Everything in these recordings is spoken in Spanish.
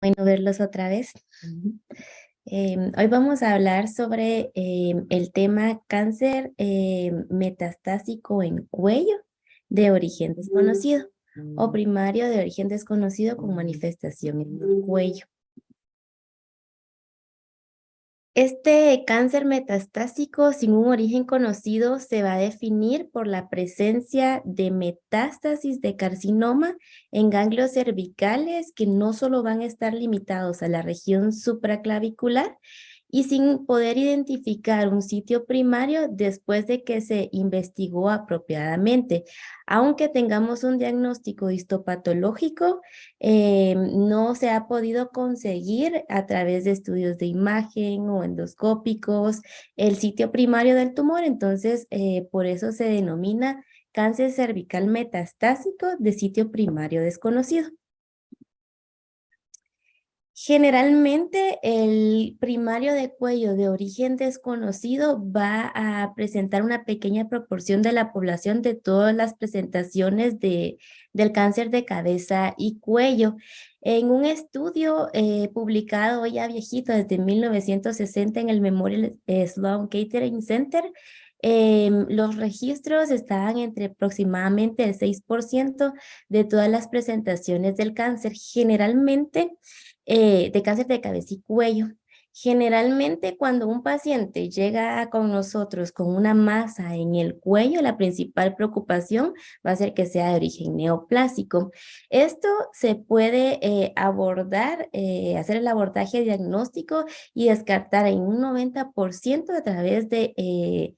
Bueno verlos otra vez. Hoy vamos a hablar sobre el tema cáncer metastásico en cuello de origen desconocido o primario de origen desconocido con manifestación en el cuello. Este cáncer metastásico sin un origen conocido se va a definir por la presencia de metástasis de carcinoma en ganglios cervicales que no solo van a estar limitados a la región supraclavicular y sin poder identificar un sitio primario después de que se investigó apropiadamente. Aunque tengamos un diagnóstico histopatológico, no se ha podido conseguir a través de estudios de imagen o endoscópicos el sitio primario del tumor, entonces por eso se denomina cáncer cervical metastásico de sitio primario desconocido. Generalmente el primario de cuello de origen desconocido va a presentar una pequeña proporción de la población de todas las presentaciones del cáncer de cabeza y cuello. En un estudio publicado ya viejito desde 1960 en el Memorial Sloan Kettering Center, los registros estaban entre aproximadamente el 6% de todas las presentaciones del cáncer. Generalmente de cáncer de cabeza y cuello. Generalmente cuando un paciente llega con nosotros con una masa en el cuello, la principal preocupación va a ser que sea de origen neoplásico. Esto se puede abordar, hacer el abordaje diagnóstico y descartar en un 90% a través de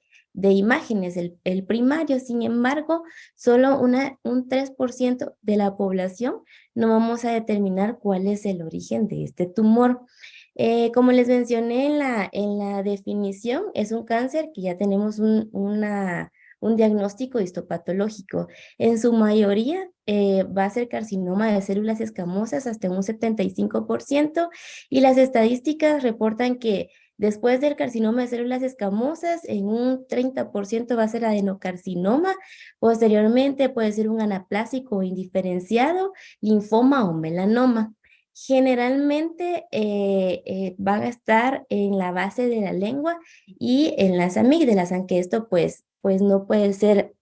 imágenes, el primario. Sin embargo, solo un 3% de la población no vamos a determinar cuál es el origen de este tumor. Como les mencioné en la definición, es un cáncer que ya tenemos un diagnóstico histopatológico. En su mayoría va a ser carcinoma de células escamosas hasta un 75%, y las estadísticas reportan que después del carcinoma de células escamosas, en un 30% va a ser adenocarcinoma. Posteriormente puede ser un anaplásico indiferenciado, linfoma o melanoma. Generalmente van a estar en la base de la lengua y en las amígdalas, aunque esto pues no puede ser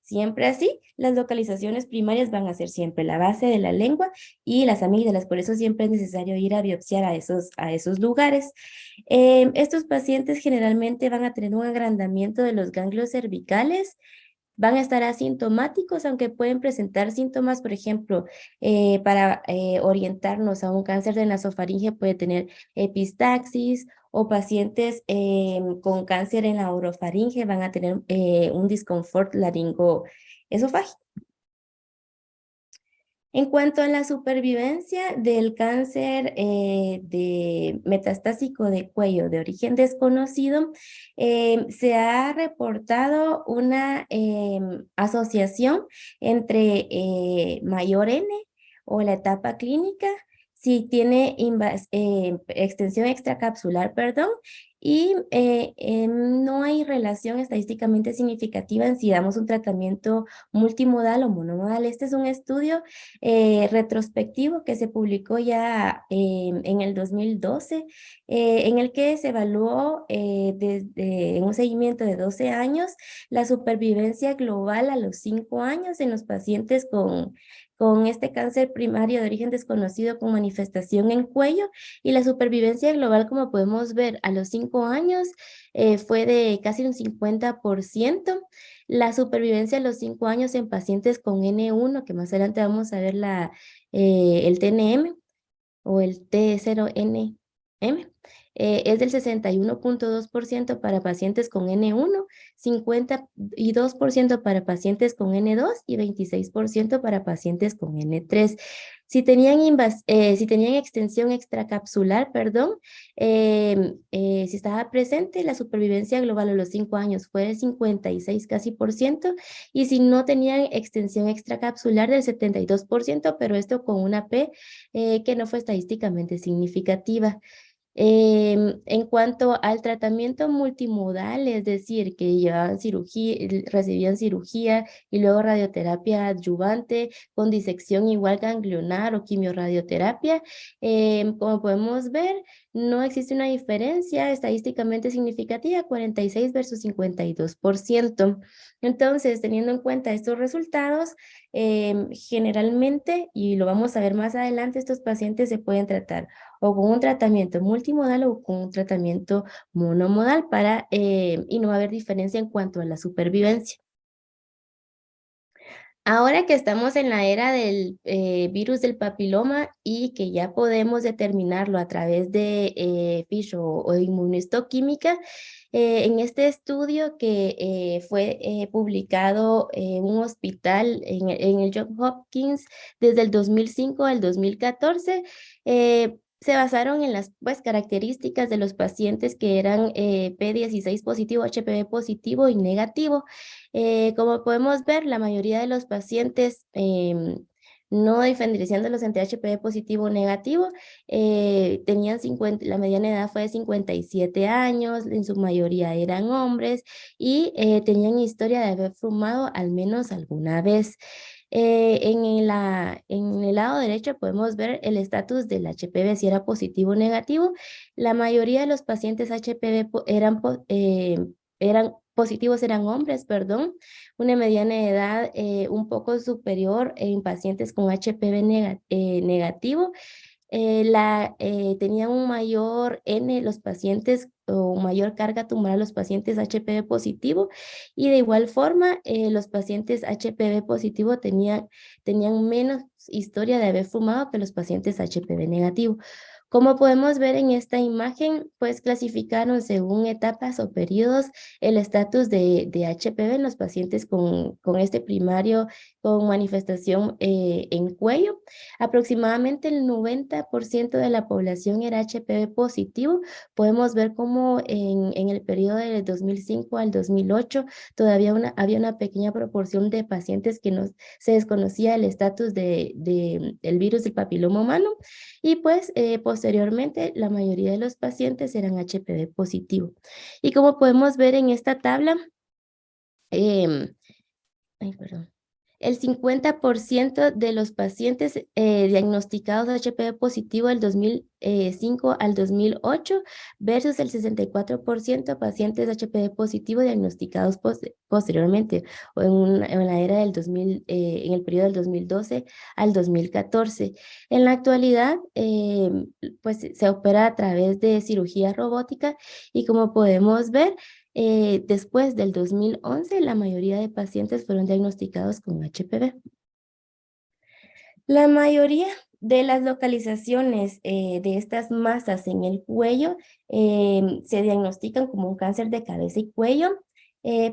siempre así. Las localizaciones primarias van a ser siempre la base de la lengua y las amígdalas, por eso siempre es necesario ir a biopsiar a esos lugares. Estos pacientes generalmente van a tener un agrandamiento de los ganglios cervicales. Van a estar asintomáticos, aunque pueden presentar síntomas, por ejemplo, para orientarnos a un cáncer de nasofaringe puede tener epistaxis, o pacientes con cáncer en la orofaringe van a tener un disconfort laringoesofágico. En cuanto a la supervivencia del cáncer de metastásico de cuello de origen desconocido, se ha reportado una asociación entre mayor N o la etapa clínica, si tiene extensión extracapsular, perdón, y no hay relación estadísticamente significativa en si damos un tratamiento multimodal o monomodal. Este es un estudio retrospectivo que se publicó ya en el 2012, en el que se evaluó en un seguimiento de 12 años la supervivencia global a los 5 años en los pacientes con este cáncer primario de origen desconocido con manifestación en cuello, y la supervivencia global, como podemos ver, a los 5 años fue de casi un 50%. La supervivencia a los 5 años en pacientes con N1, que más adelante vamos a ver el TNM o el T0NM, es del 61.2% para pacientes con N1, 52% para pacientes con N2 y 26% para pacientes con N3. Si tenían extensión extracapsular, perdón, si estaba presente, la supervivencia global a los 5 años fue de 56 casi por ciento, y si no tenían extensión extracapsular del 72%, pero esto con una P que no fue estadísticamente significativa. En cuanto al tratamiento multimodal, es decir, que llevaban cirugía, recibían cirugía y luego radioterapia adyuvante con disección igual ganglionar o quimiorradioterapia, como podemos ver, no existe una diferencia estadísticamente significativa, 46 versus 52%. Entonces, teniendo en cuenta estos resultados, generalmente, y lo vamos a ver más adelante, estos pacientes se pueden tratar o con un tratamiento multimodal o con un tratamiento monomodal y no va a haber diferencia en cuanto a la supervivencia. Ahora que estamos en la era del virus del papiloma y que ya podemos determinarlo a través de FISH o inmunohistoquímica, en este estudio que fue publicado en un hospital en el Johns Hopkins desde el 2005 al 2014, se basaron en las pues, características de los pacientes que eran P16 positivo, HPV positivo y negativo. Como podemos ver, la mayoría de los pacientes, no diferenciándolos entre HPV positivo o negativo, tenían 50, la mediana edad fue de 57 años, en su mayoría eran hombres y tenían historia de haber fumado al menos alguna vez. En el lado derecho podemos ver el estatus del HPV, si era positivo o negativo. La mayoría de los pacientes HPV eran positivos, eran hombres, perdón, una mediana de edad un poco superior en pacientes con HPV negativo. Tenían un mayor N los pacientes o mayor carga tumoral los pacientes HPV positivo y de igual forma los pacientes HPV positivo tenían menos historia de haber fumado que los pacientes HPV negativo. Como podemos ver en esta imagen, pues clasificaron según etapas o periodos el estatus de HPV en los pacientes con este primario con manifestación en cuello. Aproximadamente el 90% de la población era HPV positivo. Podemos ver cómo en el periodo de 2005 al 2008 todavía había una pequeña proporción de pacientes que no se desconocía el estatus del virus del papiloma humano y pues posteriormente la mayoría de los pacientes eran HPV positivo. Y como podemos ver en esta tabla, em, ay, perdón. El 50% de los pacientes diagnosticados de HPV positivo del 2005 al 2008 versus el 64% de pacientes de HPV positivo diagnosticados posteriormente o en la era del 2000, en el periodo del 2012 al 2014. En la actualidad, pues se opera a través de cirugía robótica y como podemos ver, después del 2011, la mayoría de pacientes fueron diagnosticados con HPV. La mayoría de las localizaciones de estas masas en el cuello se diagnostican como un cáncer de cabeza y cuello,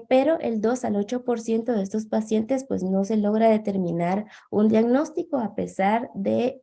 pero el 2 al 8% de estos pacientes pues no se logra determinar un diagnóstico a pesar de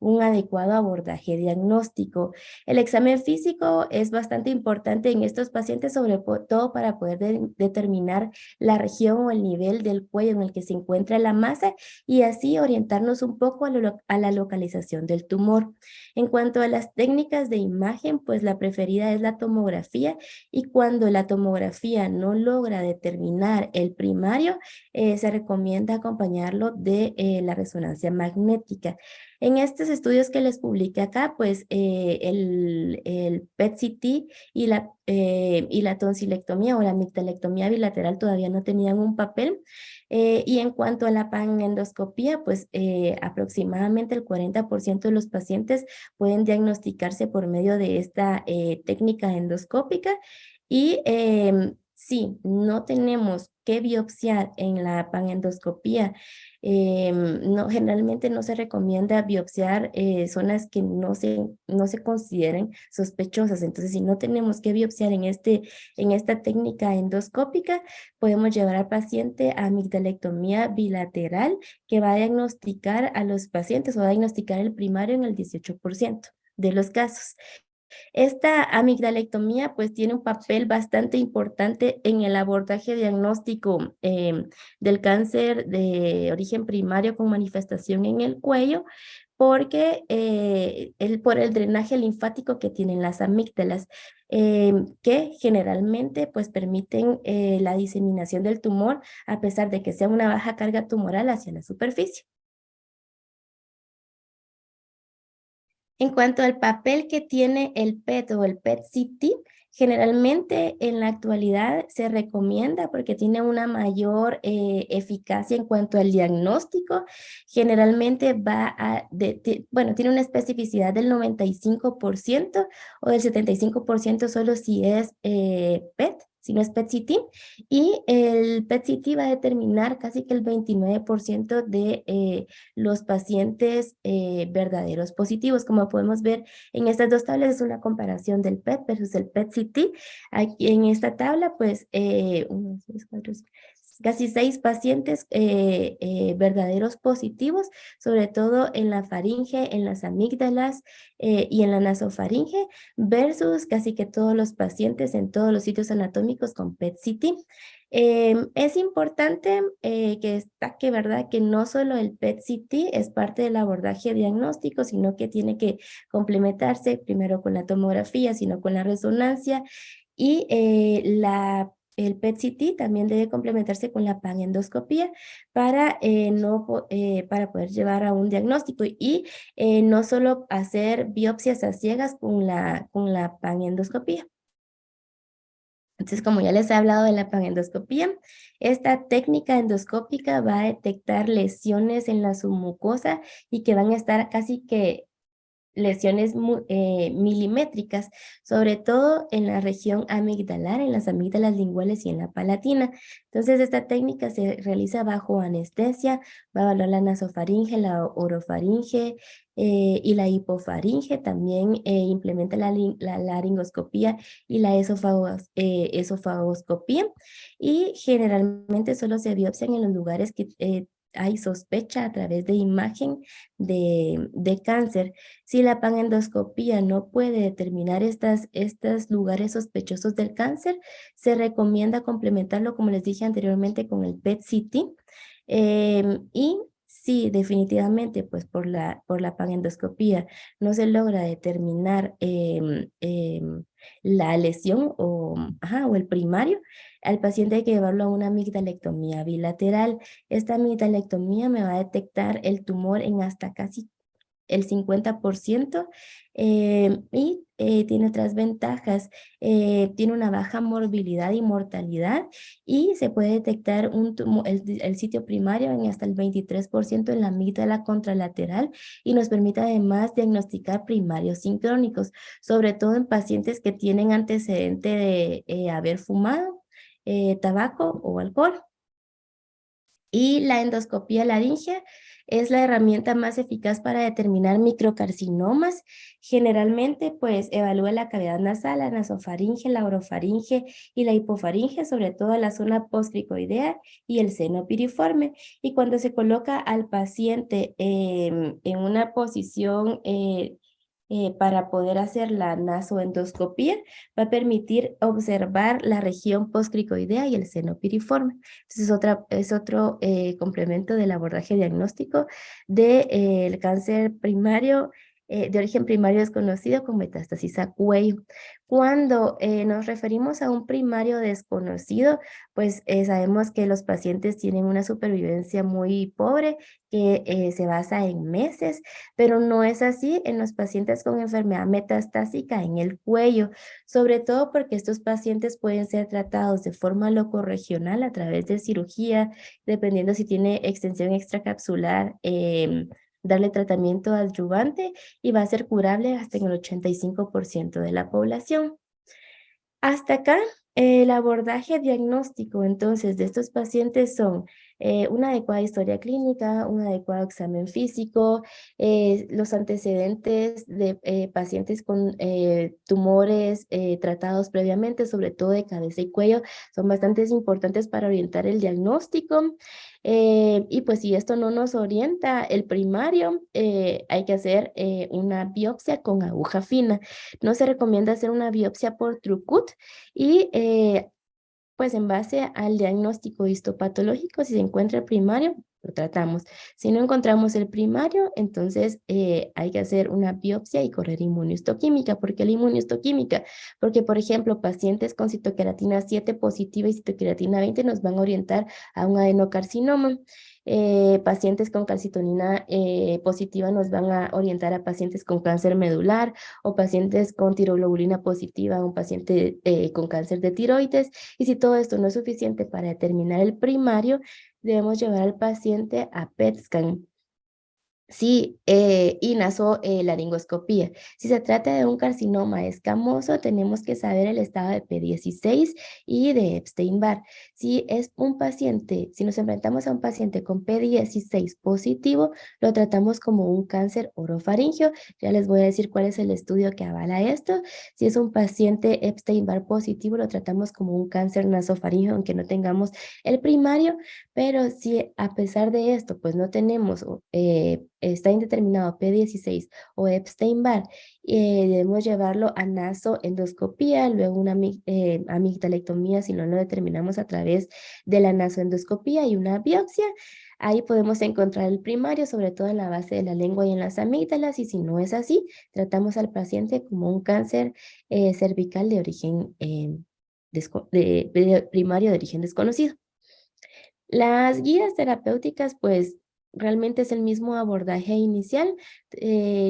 un adecuado abordaje diagnóstico. El examen físico es bastante importante en estos pacientes, sobre todo para poder determinar la región o el nivel del cuello en el que se encuentra la masa y así orientarnos un poco a la localización del tumor. En cuanto a las técnicas de imagen, pues la preferida es la tomografía y cuando la tomografía no logra determinar el primario, se recomienda acompañarlo de la resonancia magnética. En estos estudios que les publiqué acá, pues el PET-CT y la tonsilectomía o la amigdalectomía bilateral todavía no tenían un papel. Y en cuanto a la panendoscopía, pues aproximadamente el 40% de los pacientes pueden diagnosticarse por medio de esta técnica endoscópica y sí, no tenemos que biopsiar en la panendoscopía. No, generalmente no se recomienda biopsiar zonas que no se consideren sospechosas. Entonces, si no tenemos que biopsiar en esta técnica endoscópica, podemos llevar al paciente a amigdalectomía bilateral que va a diagnosticar a los pacientes o va a diagnosticar el primario en el 18% de los casos. Esta amigdalectomía pues tiene un papel bastante importante en el abordaje diagnóstico del cáncer de origen primario con manifestación en el cuello, porque por el drenaje linfático que tienen las amígdalas, que generalmente pues permiten la diseminación del tumor a pesar de que sea una baja carga tumoral hacia la superficie. En cuanto al papel que tiene el PET o el PET-CT, generalmente en la actualidad se recomienda porque tiene una mayor eficacia en cuanto al diagnóstico. Generalmente bueno, tiene una especificidad del 95% o del 75% solo si es PET, si no es PET-CT. Y el PET-CT va a determinar casi que el 29% de los pacientes verdaderos positivos. Como podemos ver en estas dos tablas, es una comparación del PET versus el PET-CT. Aquí en esta tabla, pues, casi 6 pacientes verdaderos positivos, sobre todo en la faringe, en las amígdalas y en la nasofaringe, versus casi que todos los pacientes en todos los sitios anatómicos con PET-CT. Es importante que destaque, ¿verdad?, que no solo el PET-CT es parte del abordaje diagnóstico, sino que tiene que complementarse primero con la tomografía, sino con la resonancia y el PET-CT también debe complementarse con la panendoscopía para, para poder llevar a un diagnóstico y no solo hacer biopsias a ciegas con la panendoscopía. Entonces, como ya les he hablado de la panendoscopía, esta técnica endoscópica va a detectar lesiones en la submucosa y que van a estar casi que lesiones milimétricas, sobre todo en la región amigdalar, en las amígdalas linguales y en la palatina. Entonces, esta técnica se realiza bajo anestesia, va a evaluar la nasofaringe, la orofaringe y la hipofaringe. También implementa la laringoscopía y la esofagoscopía. Y generalmente solo se biopsian en los lugares que hay sospecha a través de imagen de cáncer. Si la panendoscopía no puede determinar estos lugares sospechosos del cáncer, se recomienda complementarlo, como les dije anteriormente, con el PET-CT. Y si definitivamente, pues por la panendoscopía no se logra determinar la lesión o el primario, al paciente hay que llevarlo a una amigdalectomía bilateral. Esta amigdalectomía me va a detectar el tumor en hasta casi el 50% y tiene otras ventajas. Tiene una baja morbilidad y mortalidad y se puede detectar el sitio primario en hasta el 23% en la amígdala contralateral y nos permite además diagnosticar primarios sincrónicos, sobre todo en pacientes que tienen antecedente de haber fumado tabaco o alcohol. Y la endoscopía laringea es la herramienta más eficaz para determinar microcarcinomas. Generalmente, pues, evalúa la cavidad nasal, la nasofaringe, la orofaringe y la hipofaringe, sobre todo la zona postcricoidea y el seno piriforme. Y cuando se coloca al paciente en una posición para poder hacer la nasoendoscopía, va a permitir observar la región postcricoidea y el seno piriforme. Entonces, es otro complemento del abordaje diagnóstico del cáncer primario, de origen primario desconocido con metástasis a cuello. Cuando nos referimos a un primario desconocido, pues sabemos que los pacientes tienen una supervivencia muy pobre que se basa en meses, pero no es así en los pacientes con enfermedad metastásica en el cuello, sobre todo porque estos pacientes pueden ser tratados de forma locorregional a través de cirugía, dependiendo si tiene extensión extracapsular, darle tratamiento adyuvante y va a ser curable hasta en el 85% de la población. Hasta acá, el abordaje diagnóstico, entonces, de estos pacientes son una adecuada historia clínica, un adecuado examen físico, los antecedentes de pacientes con tumores tratados previamente, sobre todo de cabeza y cuello, son bastante importantes para orientar el diagnóstico. Y pues si esto no nos orienta el primario, hay que hacer una biopsia con aguja fina. No se recomienda hacer una biopsia por Trucut y pues en base al diagnóstico histopatológico, si se encuentra el primario, lo tratamos. Si no encontramos el primario, entonces hay que hacer una biopsia y correr inmunohistoquímica. ¿Por qué la inmunohistoquímica? Porque, por ejemplo, pacientes con citoqueratina 7 positiva y citoqueratina 20 nos van a orientar a un adenocarcinoma. Pacientes con calcitonina positiva nos van a orientar a pacientes con cáncer medular o pacientes con tiroglobulina positiva a un paciente con cáncer de tiroides. Y si todo esto no es suficiente para determinar el primario, debemos llevar al paciente a PET scan. Sí, y nasolaringoscopía. Si se trata de un carcinoma escamoso, tenemos que saber el estado de P16 y de Epstein-Barr. Si es un paciente, si nos enfrentamos a un paciente con P16 positivo, lo tratamos como un cáncer orofaringeo. Ya les voy a decir cuál es el estudio que avala esto. Si es un paciente Epstein-Barr positivo, lo tratamos como un cáncer nasofaringeo, aunque no tengamos el primario. Pero si a pesar de esto, pues no tenemos, está indeterminado P16 o Epstein-Barr, debemos llevarlo a nasoendoscopía, luego una amigdalectomía si no lo determinamos a través de la nasoendoscopía y una biopsia. Ahí podemos encontrar el primario, sobre todo en la base de la lengua y en las amígdalas, y si no es así, tratamos al paciente como un cáncer cervical de origen primario de origen desconocido. Las guías terapéuticas, pues realmente es el mismo abordaje inicial.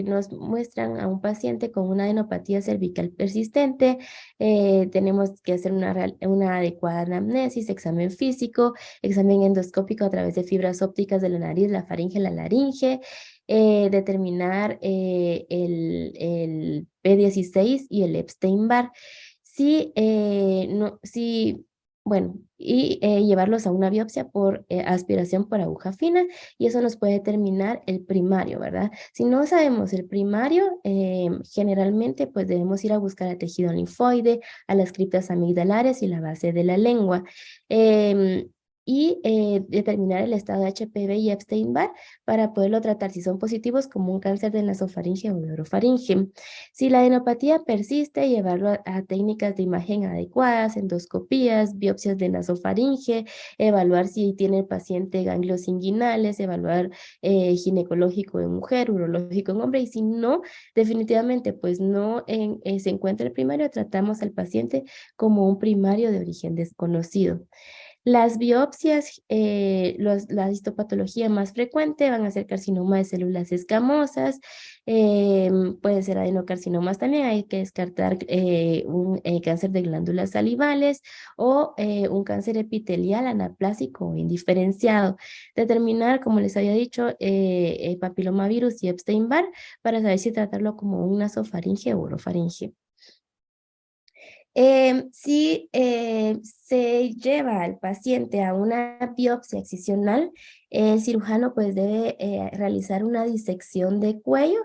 Nos muestran a un paciente con una adenopatía cervical persistente. Tenemos que hacer una adecuada anamnesis, examen físico, examen endoscópico a través de fibras ópticas de la nariz, la faringe, la laringe. Determinar el P16 y el Epstein-Barr. Si, no, si bueno, y llevarlos a una biopsia por aspiración por aguja fina, y eso nos puede determinar el primario, ¿verdad? Si no sabemos el primario, generalmente pues debemos ir a buscar el tejido linfoide, a las criptas amigdalares y la base de la lengua. Y determinar el estado de HPV y Epstein-Barr para poderlo tratar si son positivos como un cáncer de nasofaringe o de orofaringe. Si la adenopatía persiste, llevarlo a técnicas de imagen adecuadas, endoscopías, biopsias de nasofaringe, evaluar si tiene el paciente ganglios inguinales, evaluar ginecológico en mujer, urológico en hombre, y si no, definitivamente pues no se encuentra el primario, tratamos al paciente como un primario de origen desconocido. Las biopsias, la histopatología más frecuente van a ser carcinoma de células escamosas, puede ser adenocarcinomas también, hay que descartar un cáncer de glándulas salivales o un cáncer epitelial anaplásico o indiferenciado. Determinar, como les había dicho, papilomavirus y Epstein-Barr para saber si tratarlo como un nasofaringe o orofaringe. Si se lleva al paciente a una biopsia excisional, el cirujano pues debe realizar una disección de cuello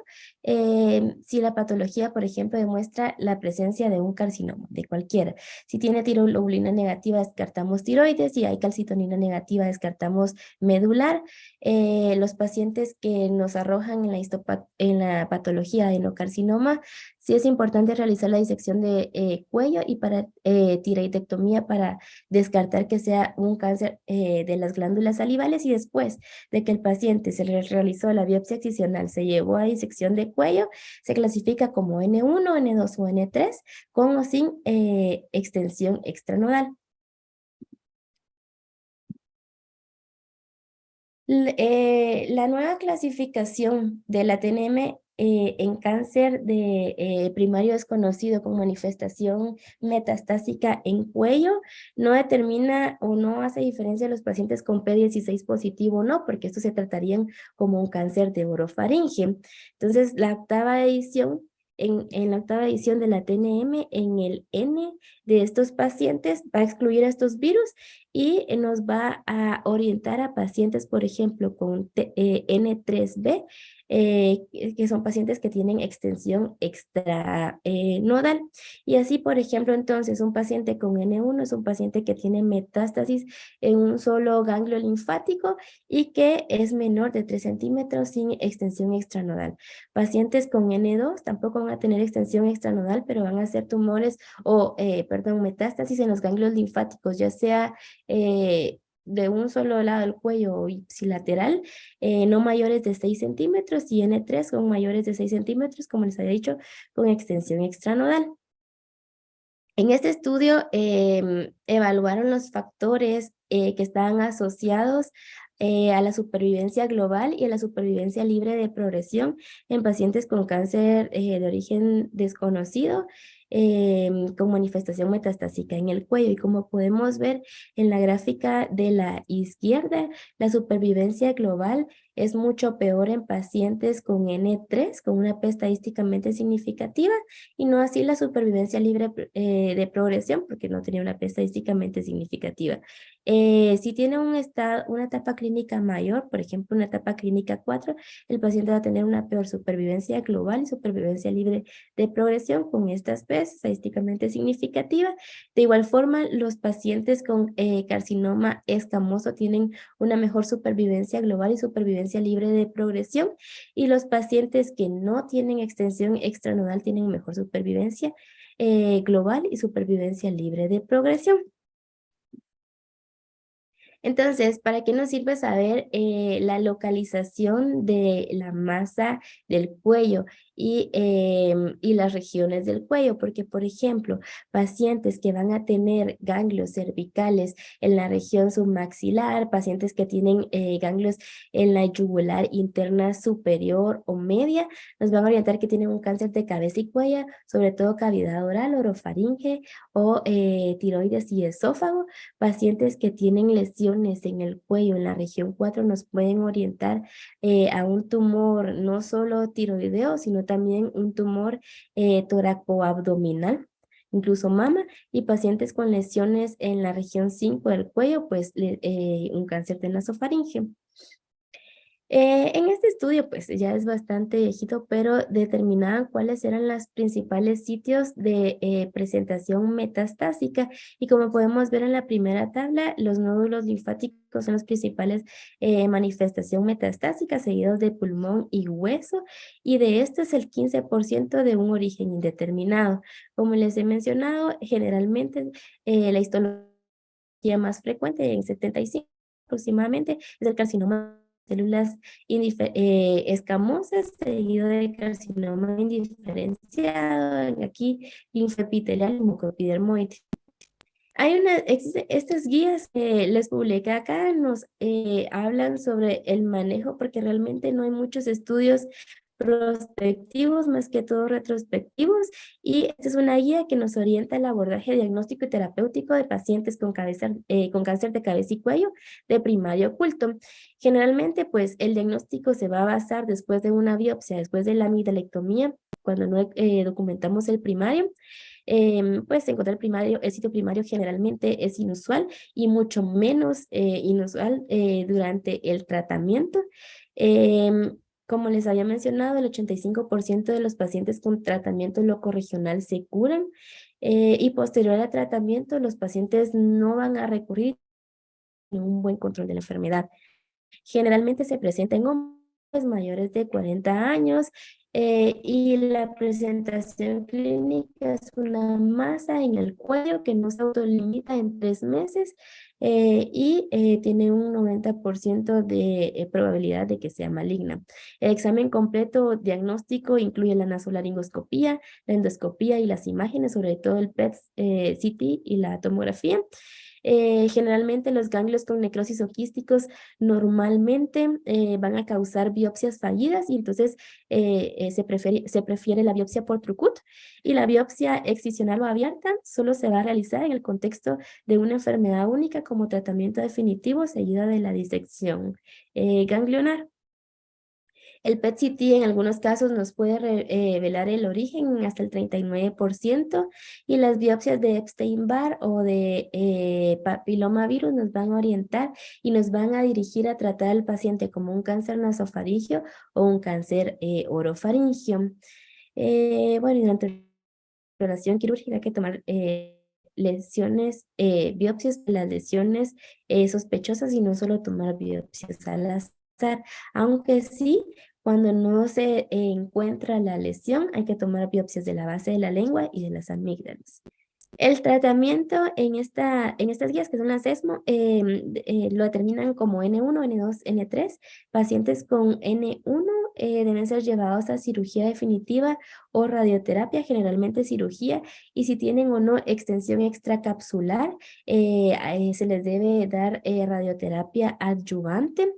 si la patología, por ejemplo, demuestra la presencia de un carcinoma, de cualquiera. Si tiene tiroglobulina negativa, descartamos tiroides. Si hay calcitonina negativa, descartamos medular. Los pacientes que nos arrojan en la patología adenocarcinoma, sí es importante realizar la disección de cuello y para tiroidectomía para descartar que sea un cáncer de las glándulas salivales, y después de que el paciente se le realizó la biopsia excisional, se llevó a disección de cuello, se clasifica como N1, N2 o N3 con o sin extensión extranodal. La nueva clasificación de la TNM en cáncer de primario desconocido con manifestación metastásica en cuello no determina o no hace diferencia a los pacientes con P16 positivo o no, porque estos se tratarían como un cáncer de orofaringe. Entonces, la octava edición, en la octava edición de la TNM, en el N de estos pacientes va a excluir a estos virus y nos va a orientar a pacientes, por ejemplo, con N3B, que son pacientes que tienen extensión extranodal. Y así, por ejemplo, entonces, un paciente con N1 es un paciente que tiene metástasis en un solo ganglio linfático y que es menor de 3 centímetros sin extensión extranodal. Pacientes con N2 tampoco van a tener extensión extranodal, pero van a ser tumores o, perdón, metástasis en los ganglios linfáticos, ya sea de un solo lado del cuello o ipsilateral, no mayores de 6 centímetros, y N3 con mayores de 6 centímetros, como les había dicho, con extensión extranodal. En este estudio evaluaron los factores que estaban asociados a la supervivencia global y a la supervivencia libre de progresión en pacientes con cáncer de origen desconocido con manifestación metastásica en el cuello. Y como podemos ver en la gráfica de la izquierda, la supervivencia global es mucho peor en pacientes con N3, con una P estadísticamente significativa, y no así la supervivencia libre de progresión, porque no tenía una P estadísticamente significativa. Si tiene una etapa clínica mayor, por ejemplo, una etapa clínica 4, el paciente va a tener una peor supervivencia global y supervivencia libre de progresión con estas P estadísticamente significativa. De igual forma, los pacientes con carcinoma escamoso tienen una mejor supervivencia global y supervivencia libre de progresión, y los pacientes que no tienen extensión extranodal tienen mejor supervivencia global y supervivencia libre de progresión. Entonces, ¿para qué nos sirve saber la localización de la masa del cuello y las regiones del cuello? Porque, por ejemplo, pacientes que van a tener ganglios cervicales en la región submaxilar, pacientes que tienen ganglios en la yugular interna superior o media, nos van a orientar que tienen un cáncer de cabeza y cuello, sobre todo cavidad oral, orofaringe o tiroides y esófago. Pacientes que tienen lesiones en el cuello, en la región 4, nos pueden orientar a un tumor no solo tiroideo, sino también un tumor toracoabdominal, incluso mama, y pacientes con lesiones en la región 5 del cuello, pues un cáncer de nasofaringe. En este estudio, pues ya es bastante viejito, pero determinaban cuáles eran los principales sitios de presentación metastásica. Y como podemos ver en la primera tabla, los nódulos linfáticos son los principales manifestación metastásica, seguidos de pulmón y hueso, y de esto es el 15% de un origen indeterminado. Como les he mencionado, generalmente la histología más frecuente, en 75 aproximadamente, es el carcinoma de células escamosas, seguido de carcinoma indiferenciado, aquí linfoepitelial y mucoepidermoide. Estas guías que les publiqué acá nos hablan sobre el manejo, porque realmente no hay muchos estudios prospectivos, más que todo retrospectivos, y esta es una guía que nos orienta el abordaje diagnóstico y terapéutico de pacientes con cáncer de cabeza y cuello de primario oculto. Generalmente, pues, el diagnóstico se va a basar después de una biopsia, después de la amigdalectomía, cuando no documentamos el primario. Pues encontrar el sitio primario generalmente es inusual, y mucho menos inusual durante el tratamiento. Como les había mencionado, el 85% de los pacientes con tratamiento locorregional se curan, y posterior al tratamiento los pacientes no van a recurrir a un buen control de la enfermedad. Generalmente se presenta en hombres mayores de 40 años, y la presentación clínica es una masa en el cuello que no se autolimita en 3 meses, y tiene un 90% de probabilidad de que sea maligna. El examen completo diagnóstico incluye la nasolaringoscopía, la endoscopía y las imágenes, sobre todo el PET-CT y la tomografía. Generalmente los ganglios con necrosis o quísticos normalmente van a causar biopsias fallidas, y entonces se prefiere la biopsia por Trucut, y la biopsia excisional o abierta solo se va a realizar en el contexto de una enfermedad única como tratamiento definitivo seguida de la disección ganglionar. El PET-CT en algunos casos nos puede revelar el origen hasta el 39%, y las biopsias de Epstein-Barr o de papilomavirus nos van a orientar y nos van a dirigir a tratar al paciente como un cáncer nasofaringio o un cáncer orofaringio. Bueno, y durante la exploración quirúrgica hay que tomar biopsias de las lesiones sospechosas, y no solo tomar biopsias al azar, aunque sí, cuando no se encuentra la lesión, hay que tomar biopsias de la base de la lengua y de las amígdalas. El tratamiento en estas guías, que son las ESMO, lo determinan como N1, N2, N3. Pacientes con N1 deben ser llevados a cirugía definitiva o radioterapia, generalmente cirugía, y si tienen o no extensión extracapsular, se les debe dar radioterapia adyuvante.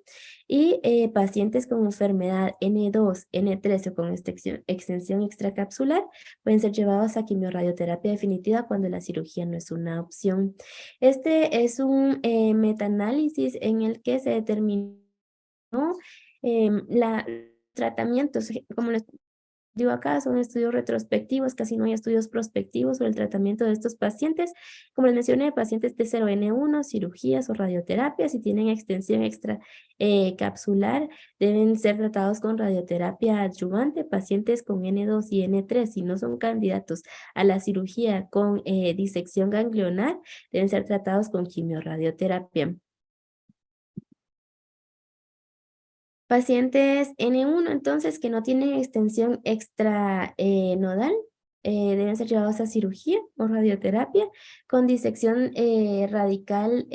Y pacientes con enfermedad N2, N3 o con extensión extracapsular pueden ser llevados a quimiorradioterapia definitiva cuando la cirugía no es una opción. Este es un metaanálisis en el que se determinó la tratamientos, como les digo acá, son estudios retrospectivos, casi no hay estudios prospectivos sobre el tratamiento de estos pacientes. Como les mencioné, pacientes T0N1, cirugías o radioterapias, si tienen extensión extra capsular, deben ser tratados con radioterapia adyuvante. Pacientes con N2 y N3, si no son candidatos a la cirugía con disección ganglionar, deben ser tratados con quimiorradioterapia. Pacientes N1, entonces, que no tienen extensión extranodal, deben ser llevados a cirugía o radioterapia con disección radical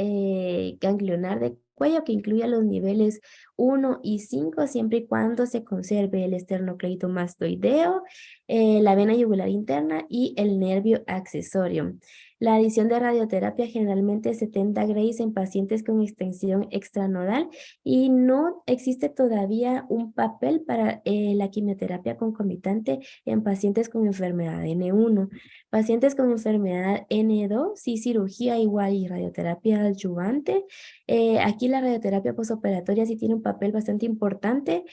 ganglionar de cuello que incluya los niveles 1 y 5, siempre y cuando se conserve el esternocleidomastoideo, la vena yugular interna y el nervio accesorio. La adición de radioterapia generalmente es 70 grays en pacientes con extensión extranodal y no existe todavía un papel para la quimioterapia concomitante en pacientes con enfermedad N1. Pacientes con enfermedad N2, sí, cirugía igual y radioterapia adyuvante. Aquí la radioterapia posoperatoria sí tiene un papel bastante importante,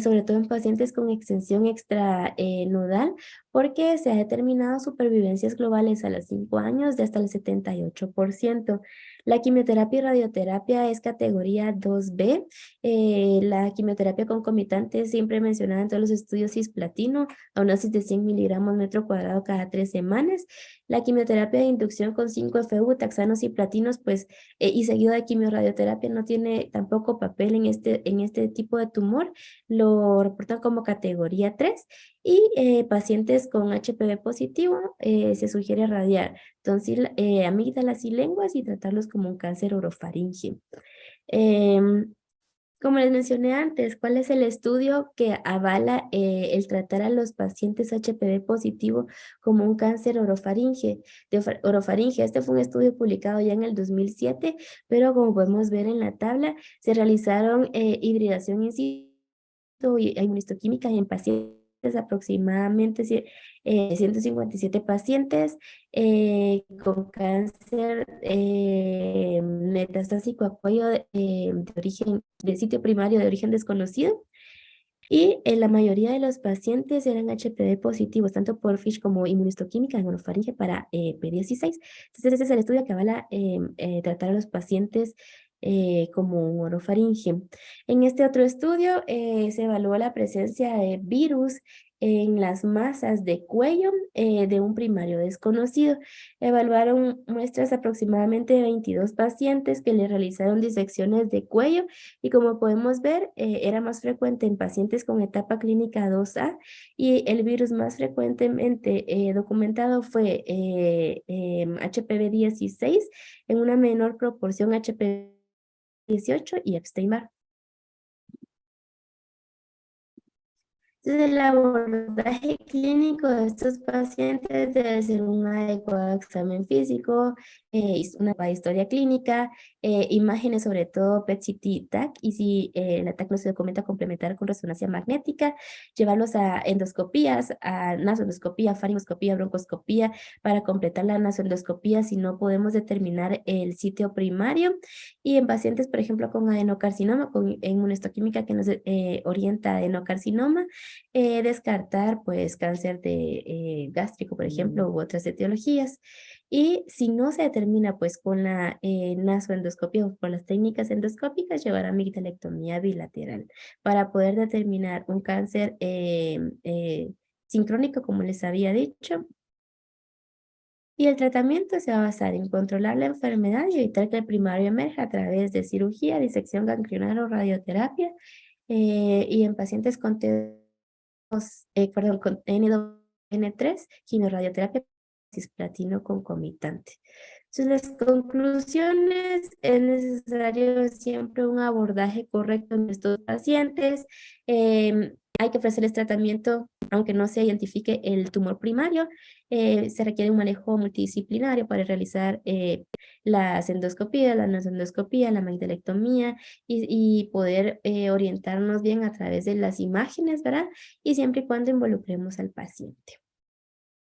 sobre todo en pacientes con extensión extranodal, porque se ha determinado supervivencias globales a los 5 años de hasta el 78%. La quimioterapia y radioterapia es categoría 2B. La quimioterapia concomitante siempre mencionada en todos los estudios cisplatino, a una dosis de 100 miligramos metro cuadrado cada 3 semanas. La quimioterapia de inducción con 5-FU, taxanos y platinos, pues, y seguido de quimiorradioterapia no tiene tampoco papel en este tipo de tumor. Lo reportan como categoría 3. Y pacientes con HPV positivo se sugiere radiar tonsil, amígdalas y lenguas y tratarlos como un cáncer orofaringeo. Em, Como les mencioné antes, ¿cuál es el estudio que avala el tratar a los pacientes HPV positivo como un cáncer orofaringe? Este fue un estudio publicado ya en el 2007, pero como podemos ver en la tabla, se realizaron hibridación in situ y inmunistoquímica en pacientes aproximadamente 157 pacientes con cáncer metastásico a cuello de origen, de sitio primario de origen desconocido. Y la mayoría de los pacientes eran HPV positivos, tanto por FISH como inmunistoquímica en orofaringe para P16. Entonces, ese es el estudio que avala tratar a los pacientes como un orofaringe. En este otro estudio se evaluó la presencia de virus en las masas de cuello de un primario desconocido. Evaluaron muestras aproximadamente de 22 pacientes que le realizaron disecciones de cuello y como podemos ver, era más frecuente en pacientes con etapa clínica 2A y el virus más frecuentemente documentado fue HPV 16, en una menor proporción HPV 18 y Epstein-Barr. Entonces, el abordaje clínico de estos pacientes debe ser un adecuado examen físico, una adecuada historia clínica, imágenes sobre todo PET-CT TAC, y si la TAC no se documenta, complementar con resonancia magnética, llevarlos a endoscopías, a nasoendoscopía, faringoscopía, broncoscopía, para completar la nasoendoscopía si no podemos determinar el sitio primario. Y en pacientes, por ejemplo, con adenocarcinoma, con inmunohistoquímica que nos orienta a adenocarcinoma, descartar pues cáncer de gástrico, por ejemplo, u otras etiologías. Y si no se determina pues con la nasoendoscopia o con las técnicas endoscópicas, llevar a amigdalectomía bilateral para poder determinar un cáncer sincrónico, como les había dicho. Y el tratamiento se va a basar en controlar la enfermedad y evitar que el primario emerja a través de cirugía, disección ganglionar o radioterapia. Y en pacientes con con N2, N3, quimiorradioterapia cisplatino concomitante. Entonces, las conclusiones, es necesario siempre un abordaje correcto en estos pacientes. Hay que ofrecerles tratamiento, aunque no se identifique el tumor primario, se requiere un manejo multidisciplinario para realizar las endoscopías, la nasendoscopía, la magnelectomía y poder orientarnos bien a través de las imágenes, ¿verdad? Y siempre y cuando involucremos al paciente.